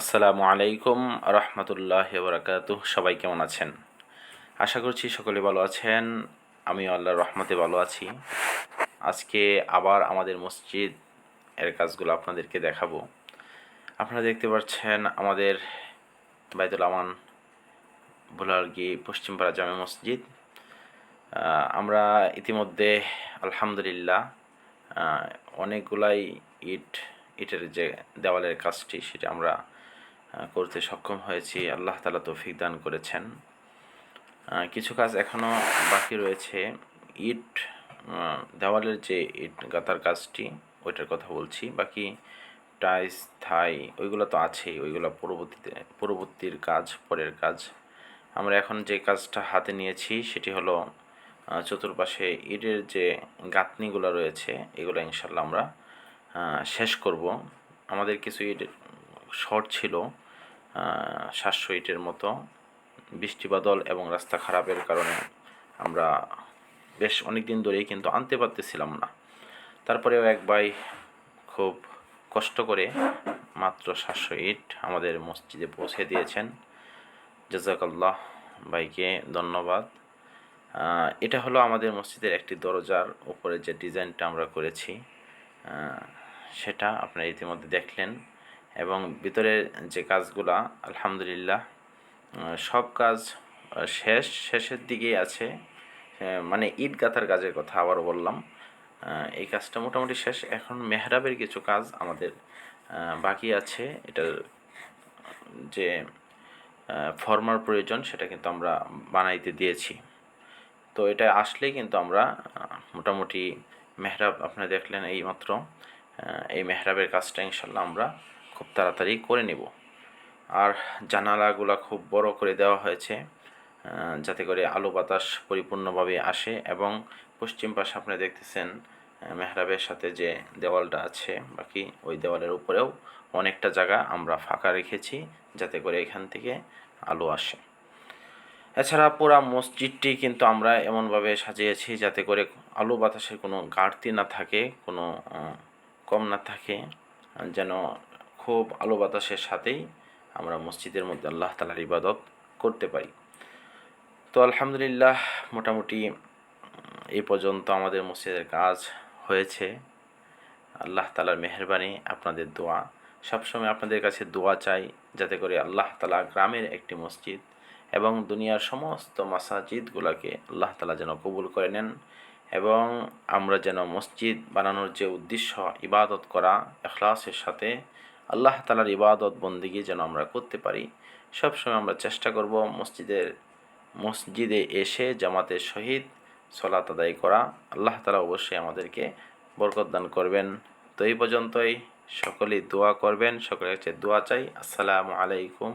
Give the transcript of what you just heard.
আসসালামু আলাইকুম রহমতুল্লাহ বরকাতুহ। সবাই কেমন আছেন? আশা করছি সকলে ভালো আছেন। আমিও আল্লাহর রহমতে ভালো আছি। আজকে আবার আমাদের মসজিদ এর কাজগুলো আপনাদেরকে দেখাবো। আপনারা দেখতে পাচ্ছেন আমাদের বাইতুল আমান ভোলারগি পশ্চিমপাড়া জামে মসজিদ। আমরা ইতিমধ্যে আলহামদুলিল্লাহ অনেকগুলাই ইটের যে দেওয়ালের কাজটি সেটা আমরা করতে সক্ষম হয়েছি। আল্লাহ তাআলা তৌফিক দান করেছেন। কিছু কাজ এখনও বাকি রয়েছে। ইট দেওয়ালের যে ইট গাঁথার কাজটি ওইটার কথা বলছি। বাকি টাইলস থাই ওইগুলো তো আছেই, ওইগুলো পরবর্তীর কাজ, পরের কাজ। আমরা এখন যে কাজটা হাতে নিয়েছি সেটি হলো চতুর্পাশে ইটের যে গাঁথনিগুলো রয়েছে এগুলো ইনশাল্লাহ আমরা শেষ করব। আমাদের কিছু ইট শর্ট ছিল 700 ইটের মতো। বৃষ্টি বাদল এবং রাস্তা খারাপের কারণে আমরা বেশ অনেক দিন ধরেই কিন্তু আনতে পারতেছিলাম না। তারপরেও এক ভাই খুব কষ্ট করে মাত্র 700 ইট আমাদের মসজিদে পৌঁছে দিয়েছেন। জাযাকাল্লাহ ভাইকে ধন্যবাদ। এটা হলো আমাদের মসজিদের একটি দরজার উপরে যে ডিজাইনটা আমরা করেছি সেটা আপনারা ইতিমধ্যে দেখলেন। এবং ভিতরের যে কাজগুলা আলহামদুলিল্লাহ সব কাজ শেষের দিকেই আছে। মানে ইট গাঁথার কাজের কথা আবার বললাম, এই কাজটা মোটামুটি শেষ। এখন মেহরাবের কিছু কাজ আমাদের বাকি আছে। এটার যে ফর্মার প্রয়োজন সেটা কিন্তু আমরা বানাইতে দিয়েছি। তো এটা আসলেই কিন্তু আমরা মোটামুটি মেহরাব আপনারা দেখলেন এইমাত্র, এই মেহরাবের কাজটা ইনশাল্লাহ আমরা খুব তাড়াতাড়ি করে নেব। আর জানালাগুলো খুব বড় করে দেওয়া হয়েছে যাতে করে আলো বাতাস পরিপূর্ণভাবে আসে। এবং পশ্চিম পাশে আপনারা দেখতেছেন মেহরাবের সাথে যে দেওয়ালটা আছে বাকি, ওই দেওয়ালের উপরেও অনেকটা জায়গা আমরা ফাঁকা রেখেছি যাতে করে এখান থেকে আলো আসে। এছাড়া পুরা মসজিদটি কিন্তু আমরা এমনভাবে সাজিয়েছি যাতে করে আলো বাতাসের কোনো ঘাটতি না থাকে, কোনো কম না থাকে, যেন খুব আলো বাতাসের সাথেই আমরা মসজিদের মধ্যে আল্লাহ তাআলার ইবাদত করতে পারি। তো আলহামদুলিল্লাহ মোটামুটি এই পর্যন্ত আমাদের মসজিদের কাজ হয়েছে। আল্লাহ তাআলার মেহেরবানি, আপনাদের দোয়া, সবসময় আপনাদের কাছে দোয়া চাই যাতে করে আল্লাহ তাআলা গ্রামের একটি মসজিদ এবং দুনিয়ার সমস্ত মাসাজিদগুলোকে আল্লাহ তাআলা যেন কবুল করে নেন এবং আমরা যেন মসজিদ বানানোর যে উদ্দেশ্য ইবাদত করা ইখলাসের সাথে আল্লাহ তাআলার ইবাদত বন্দেগী যেন আমরা করতে পারি। সবসময় আমরা চেষ্টা করব মসজিদে এসে জামাতের সহিত সালাত আদায় করা। আল্লাহ তাআলা অবশ্যই আমাদেরকে বরকত দান করবেন। তো এই পর্যন্তই, সকলেই দোয়া করবেন, সকলের কাছে দোয়া চাই। আসসালামু আলাইকুম।